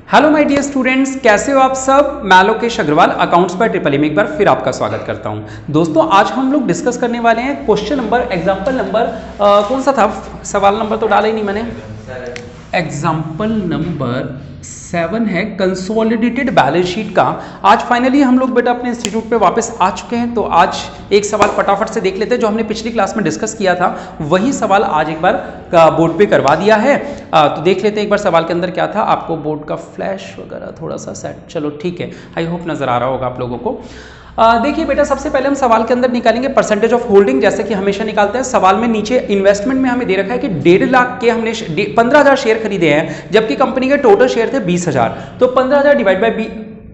Hello my dear students, कैसे हो आप सब। मैं लोकेश अग्रवाल अकाउंट्स पर ट्रिपल में एक बार फिर आपका स्वागत करता हूं। दोस्तों आज हम लोग डिस्कस करने वाले हैं क्वेश्चन नंबर एग्जांपल नंबर कौन सा था, सवाल नंबर तो डाला ही नहीं मैंने। एग्जाम्पल नंबर 7 है कंसोलिडेटेड बैलेंस शीट का। आज फाइनली हम लोग बेटा अपने इंस्टीट्यूट पे वापस आ चुके हैं, तो आज एक सवाल फटाफट से देख लेते हैं जो हमने पिछली क्लास में डिस्कस किया था। वही सवाल आज एक बार बोर्ड पे करवा दिया है, तो देख लेते हैं एक बार सवाल के अंदर क्या था। आपको बोर्ड का फ्लैश वगैरह थोड़ा सा सेट, चलो ठीक है, आई होप नजर आ रहा होगा आप लोगों को। देखिए बेटा, सबसे पहले हम सवाल के अंदर निकालेंगे परसेंटेज ऑफ होल्डिंग, जैसे कि हमेशा निकालते हैं। सवाल में नीचे इन्वेस्टमेंट में हमें दे रखा है कि 1.5 लाख के हमने 15,000 शेयर खरीदे हैं, जबकि कंपनी के टोटल शेयर थे 20,000। तो 15,000 divide by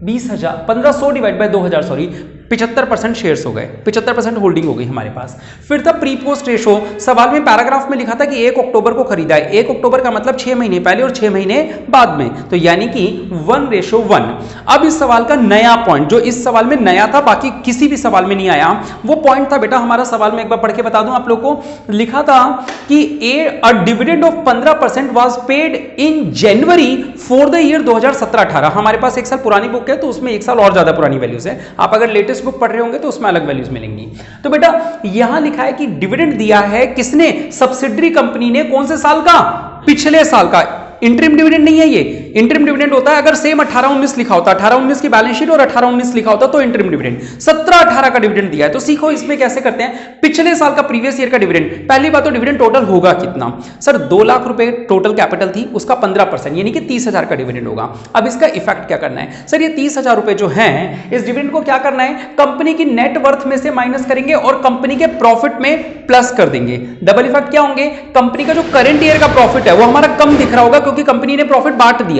20,000, 1500 divide by 2,000, sorry 75% shares हो गए, 75% होल्डिंग हो गई हमारे पास। फिर था प्री पोस्ट रेशो। सवाल में पैराग्राफ में लिखा था कि 1 अक्टूबर को खरीदा है। 1 अक्टूबर का मतलब 6 महीने पहले और 6 महीने बाद में, तो यानी कि 1:1। अब इस सवाल का नया पॉइंट, जो इस सवाल में नया था, बाकी किसी भी सवाल में नहीं आया, वो पॉइंट था बेटा हमारा सवाल में। एक बार पढ़ के बता दूं आप लोग को। लिखा था कि a dividend of 15% was paid in January for the year 2017-18। हमारे पास एक साल पुरानी बुक है, तो उसमें एक साल और ज्यादा पुरानी वैल्यूज है। आप अगर लेटेस्ट बुक पढ़ रहे होंगे तो उसमें अलग वैल्यूज मिलेंगी। तो बेटा यहां लिखा है कि डिविडेंड दिया है किसने, सब्सिडरी कंपनी ने। कौन से साल का, पिछले साल का। इंटरिम डिविडेंड नहीं है ये, इंटरिम डिविडेंड होता है अगर सेम 18-19 लिखा होता, 18-19 की बैलेंस शीट और 18-19 लिखा होता तो इंटरिम डिविडेंड। 17-18 का डिविडेंड दिया है, तो सीखो इसमें कैसे करते हैं। पिछले साल का, प्रीवियस ईयर का डिविडेंड। पहली बात तो डिविडेंड टोटल होगा कितना, सर 2 लाख रुपए टोटल कैपिटल थी, उसका 15% यानी कि 30,000 का डिविडेंड होगा। अब इसका इफेक्ट क्या करना है, सर ये 30,000 रुपए जो है, इस डिविडेंड को क्या करना है, कंपनी की नेट वर्थ में से माइनस करेंगे और कंपनी के प्रॉफिट में प्लस कर देंगे। डबल इफेक्ट क्या होंगे, कंपनी का जो करंट ईयर का प्रॉफिट है वो हमारा कम दिख रहा होगा, क्योंकि कंपनी ने प्रॉफिट बांट दिया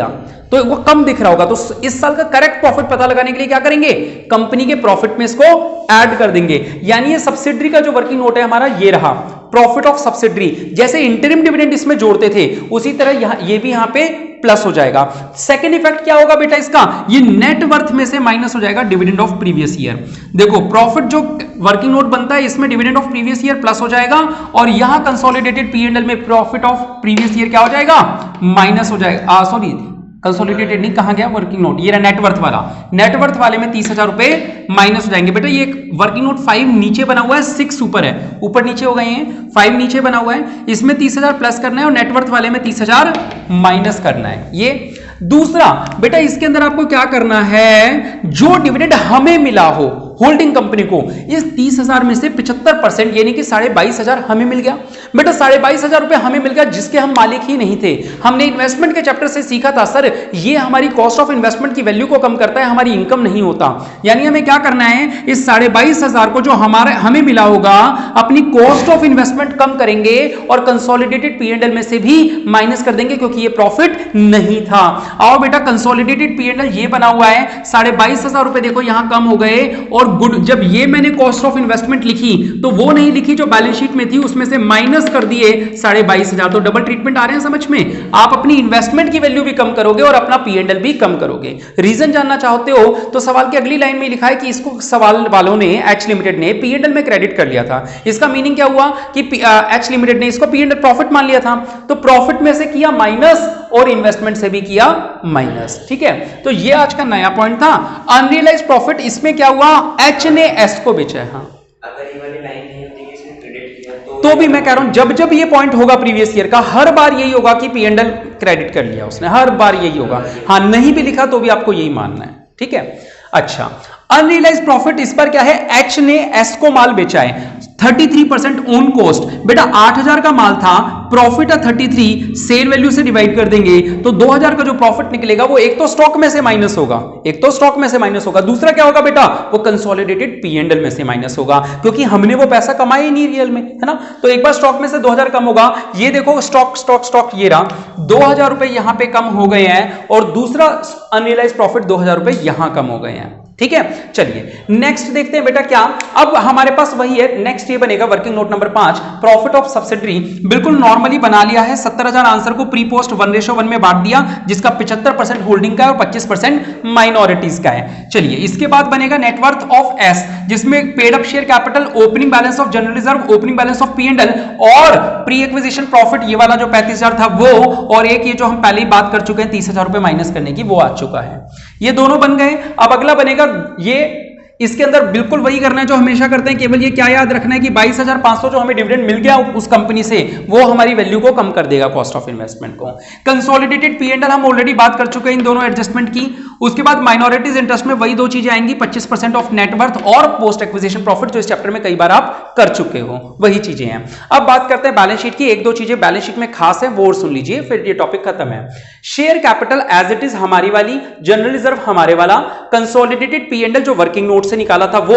तो वो कम दिख रहा होगा। तो इस साल का करेक्ट प्रॉफिट पता लगाने के लिए क्या करेंगे, कंपनी के प्रॉफिट में इसको ऐड कर देंगे। यानी ये सब्सिडरी का जो वर्किंग नोट है हमारा ये रहा, प्रॉफिट ऑफ सब्सिडरी। जैसे इंटरिम डिविडेंड इसमें जोड़ते थे, उसी तरह ये भी यहां पे प्लस हो जाएगा। सेकेंड इफेक्ट क्या होगा बेटा इसका, ये नेट वर्थ में से माइनस हो जाएगा डिविडेंड ऑफ प्रीवियस ईयर। देखो प्रॉफिट जो वर्किंग नोट बनता है, इसमें dividend of previous year plus हो जाएगा, और यहां कंसोलिडेटेड P&L में प्रॉफिट ऑफ प्रीवियस ईयर क्या हो जाएगा, माइनस हो जाएगा। सॉरी कंसोलिडेटेड नहीं, कहां गया वर्किंग नोट, ये रहा नेटवर्थ वाला। नेटवर्थ वाले में 30,000 रुपए माइनस हो जाएंगे। बेटा ये वर्किंग नोट 5 नीचे बना हुआ है, 6 ऊपर है, ऊपर नीचे हो गए हैं, 5 नीचे बना हुआ है, इसमें 30,000 प्लस करना है और नेटवर्थ वाले में 30,000 माइनस करना है। ये दूसरा बेटा, इसके अंदर आपको क्या करना है, जो डिविडेंड हमें मिला हो होल्डिंग कंपनी को, इस 30,000 में से 75% यानी कि 22,500 हमें मिल गया। बेटा 22,500 रुपए हमें मिल गया, जिसके हम मालिक ही नहीं थे। हमने इन्वेस्टमेंट के चैप्टर से सीखा था, सर ये हमारी कॉस्ट ऑफ इन्वेस्टमेंट की वैल्यू को कम करता है, हमारी इनकम नहीं होता। यानी हमें क्या करना है, इस 22,500 को जो हमें मिला होगा, अपनी कॉस्ट ऑफ इन्वेस्टमेंट कम करेंगे और कंसोलिडेटेड P&L में से भी माइनस कर देंगे, क्योंकि ये प्रॉफिट नहीं था। आओ बेटा, कंसोलिडेटेड P&L ये बना हुआ है, 22,500 रुपए देखो यहां कम हो गए। और गुड, जब ये मैंने कॉस्ट ऑफ इन्वेस्टमेंट लिखी तो वो नहीं लिखी जो बैलेंस शीट में थी, उसमें से माइनस कर दिए 22,500। तो डबल ट्रीटमेंट आ रहे हैं समझ में। आप अपनी इन्वेस्टमेंट की वैल्यू भी कम करोगे और अपना P&L भी कम करोगे। रीजन जानना चाहते हो तो सवाल की अगली लाइन में लिखा है कि इसको सवाल वालों ने, एच लिमिटेड ने P&L में क्रेडिट कर लिया था। इसका मीनिंग क्या हुआ कि एच लिमिटेड ने इसको P&L प्रॉफिट मान लिया था, तो प्रॉफिट में से किया माइनस और इन्वेस्टमेंट से भी किया माइनस। ठीक है, तो ये आज का नया पॉइंट था। अनरियलाइज्ड प्रॉफिट, इसमें क्या हुआ, एच ने एस को बेचा है। हाँ, अगर ये वाली लाइन नहीं होती कि इसने क्रेडिट किया तो भी मैं कह रहा हूं जब जब ये पॉइंट होगा प्रीवियस ईयर का, हर बार यही होगा कि P&L क्रेडिट कर लिया उसने, हर बार यही होगा। हाँ, नहीं भी लिखा तो भी आपको यही मानना है। ठीक है, अच्छा अनरियलाइज्ड प्रॉफिट, इस पर क्या है, एच ने एस को माल बेचा है 33% ओन कॉस्ट। बेटा 8,000 का माल था, प्रॉफिट है 33, सेल वैल्यू से डिवाइड कर देंगे तो 2,000 का जो प्रॉफिट निकलेगा वो एक तो स्टॉक में से माइनस होगा, एक तो स्टॉक में से माइनस होगा, दूसरा क्या होगा बेटा, वो कंसोलिडेटेड P&L में से माइनस होगा, क्योंकि हमने वो पैसा कमाया ही नहीं रियल में, है ना। तो एक बार स्टॉक में से 2,000 कम होगा। ये देखो स्टॉक स्टॉक स्टॉक, ये रहा 2,000 रुपए यहां पे कम हो गए हैं, और दूसरा अनरियलाइज्ड प्रॉफिट 2,000 रुपए यहां कम हो गए हैं। ठीक है, चलिए नेक्स्ट देखते हैं बेटा क्या। अब हमारे पास वही है, नेक्स्ट ये बनेगा working note number 5, profit of subsidiary. बिल्कुल नॉर्मली बना लिया है, 70,000 आंसर को प्री पोस्ट 1:1 में बांट दिया, जिसका 75% होल्डिंग का है और 25% माइनॉरिटीज का है। चलिए इसके बाद बनेगा नेटवर्थ ऑफ एस, जिसमें paid up share capital, opening balance of general reserve, opening balance of P&L और प्री एक्विजिशन प्रॉफिट, ये वाला जो 35,000 था वो, और एक ये जो हम पहले ही बात कर चुके हैं 30,000 रुपए माइनस करने की, वो आ चुका है। ये दोनों बन गए। अब अगला बनेगा ये, इसके अंदर बिल्कुल वही करना है जो हमेशा करते हैं, केवल ये क्या याद रखना है कि 22,500 जो हमें डिविडेंड मिल गया उस कंपनी से, वो हमारी वैल्यू को कम कर देगा, कॉस्ट ऑफ इन्वेस्टमेंट को। कंसोलिडेटेड P&L हम ऑलरेडी बात कर चुके हैं इन दोनों एडजस्टमेंट की। उसके बाद माइनॉरिटीज इंटरेस्ट में वही दो चीजें आएंगी, 25% ऑफ नेटवर्थ और पोस्ट एक्विजिशन प्रॉफिट, जो इस चैप्टर में कई बार आप कर चुके हो, वही चीजें हैं। अब बात करते हैं बैलेंस शीट की। एक दो चीजें बैलेंस शीट में खास है, वो और सुन लीजिए, फिर ये टॉपिक खत्म है। Share capital as it is हमारी वाली, जनरल रिजर्व हमारे वाला, कंसोलिडेटेड P&L जो वर्किंग नोट से निकाला था वो,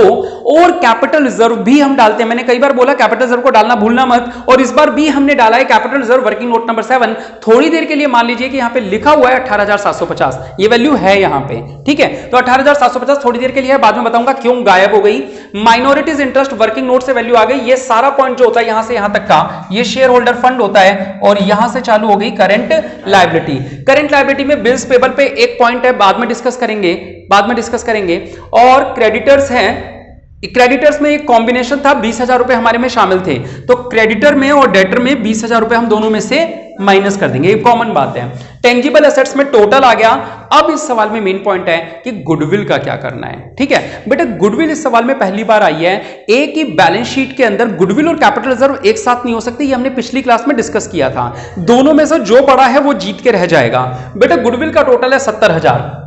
और कैपिटल रिजर्व भी हम डालते हैं। मैंने कई बार बोला कैपिटल रिजर्व को डालना भूलना मत, और इस बार भी हमने डाला है capital reserve working note number 7। थोड़ी देर के लिए मान लीजिए कि यहां पे लिखा हुआ है 18,750, ये वैल्यू है यहां पे, ठीक है। तो 18,750 थोड़ी देर के लिए है, बाद में बताऊंगा क्यों गायब हो गई। माइनॉरिटीज इंटरेस्ट वर्किंग नोट से वैल्यू आ गई। ये सारा पॉइंट जो होता है यहां से यहां तक का, ये शेयर होल्डर फंड होता है, और यहां से चालू हो गई करंट लायबिलिटी। करंट लायबिलिटी में बिल्स पेबल पे एक पॉइंट है, बाद में डिस्कस करेंगे, और क्रेडिटर्स हैं। क्रेडिटर्स में एक कॉम्बिनेशन था, 20,000 रुपए हमारे में शामिल थे, तो क्रेडिटर में और डेटर में 20,000 रुपए हम दोनों में से माइनस कर देंगे, ये कॉमन बात है। टेंजिबल एसेट्स में टोटल आ गया। अब इस सवाल में मेन पॉइंट है कि गुडविल का क्या करना है, ठीक है बेटा। गुडविल इस सवाल में पहली बार आई है। एक ही बैलेंस शीट के अंदर गुडविल और कैपिटल रिजर्व एक साथ नहीं हो सकती, ये हमने पिछली क्लास में डिस्कस किया था। दोनों में से जो बड़ा है वो जीत के रह जाएगा। बेटा गुडविल का टोटल है 70,000,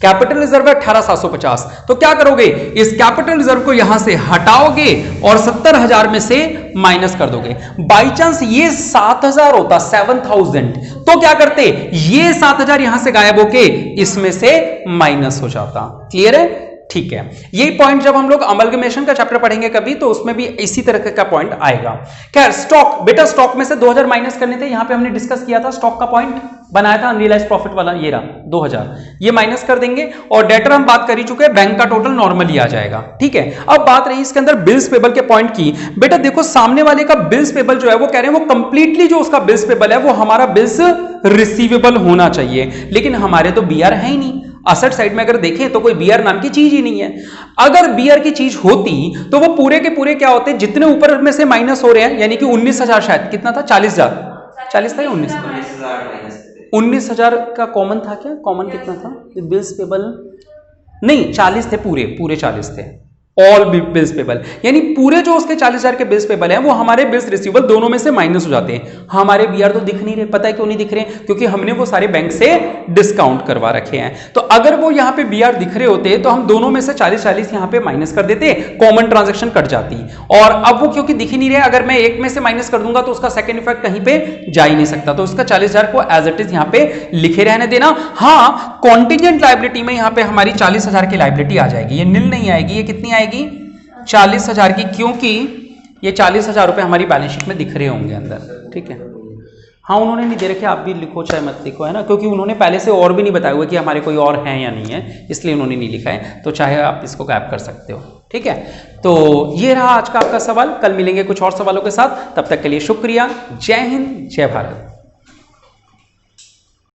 कैपिटल रिजर्व है 18,750, तो क्या करोगे, इस कैपिटल रिजर्व को यहां से हटाओगे और 70,000 में से माइनस कर दोगे। बाई चांस ये 7,000 होता, 7,000, तो क्या करते, ये 7,000 यहां से गायब होके इसमें से माइनस हो जाता। क्लियर है, ठीक है। यही पॉइंट जब हम लोग अमलगमेशन का चैप्टर पढ़ेंगे कभी, तो उसमें भी इसी तरह का पॉइंट आएगा। खैर स्टॉक, बेटा स्टॉक में से 2,000 माइनस करने थे, यहां पे हमने डिस्कस किया था, स्टॉक का पॉइंट बनाया था अनरियलाइज्ड प्रॉफिट वाला, ये रहा 2,000, ये माइनस कर देंगे। और डेटर हम बात कर ही चुके हैं, बैंक का टोटल नॉर्मली आ जाएगा, ठीक है। अब बात रही इसके अंदर बिल्स पेबल के पॉइंट की। बेटा देखो सामने वाले का बिल्स पेबल जो है वो कह रहे हैं वो कंप्लीटली जो उसका बिल्स पेबल है वो हमारा बिल्स रिसीवेबल होना चाहिए, लेकिन हमारे तो बीआर है ही नहीं। असेट साइड में अगर देखें तो कोई बीआर नाम की चीज ही नहीं है। अगर बीआर की चीज होती तो वो पूरे के पूरे क्या होते, जितने ऊपर में से माइनस हो रहे हैं, यानी कि 19,000, शायद कितना था, 40,000 था या 19,000 का कॉमन था क्या, कॉमन कितना था बिल्स पेबल, नहीं 40 थे, पूरे 40 थे, ऑल बिल्स पेबल, यानी पूरे जो उसके 40,000 के बिल्स पेबल हैं वो हमारे बिल्स रिसीवेबल दोनों में से माइनस हो जाते हैं। हमारे बीआर तो दिख नहीं रहे, पता है क्यों नहीं दिख रहे, क्योंकि हमने वो सारे बैंक से डिस्काउंट करवा रखे हैं। तो अगर वो यहाँ पे बीआर दिख रहे होते तो हम दोनों में से 40-40 यहाँ पे माइनस कर देते, कॉमन ट्रांजेक्शन कट जाती। और अब वो क्योंकि दिख ही नहीं रहे, अगर मैं एक में से माइनस कर दूंगा तो उसका सेकंड इफेक्ट कहीं पे जा ही नहीं सकता, तो उसका 40,000 को एज इट इज यहाँ पे लिखे रहने देना। हाँ, कॉन्टिजेंट लायबिलिटी में यहाँ पे हमारी 40,000 की लायबिलिटी आ जाएगी, ये निल नहीं आएगी, ये कितनी आएगी 40,000 की, क्योंकि ये 40,000 रुपए हमारी बैलेंस शीट में दिख रहे होंगे अंदर, ठीक है। हाँ उन्होंने नहीं दे रखे, आप भी लिखो चाहे मत लिखो, है ना, क्योंकि उन्होंने पहले से और भी नहीं बताया हुआ कि हमारे कोई और हैं या नहीं है, इसलिए उन्होंने नहीं लिखा है, तो चाहे आप इसको गैप कर सकते हो, ठीक है। तो ये रहा आज का आपका सवाल, कल मिलेंगे कुछ और सवालों के साथ, तब तक के लिए शुक्रिया। जय हिंद, जय भारत।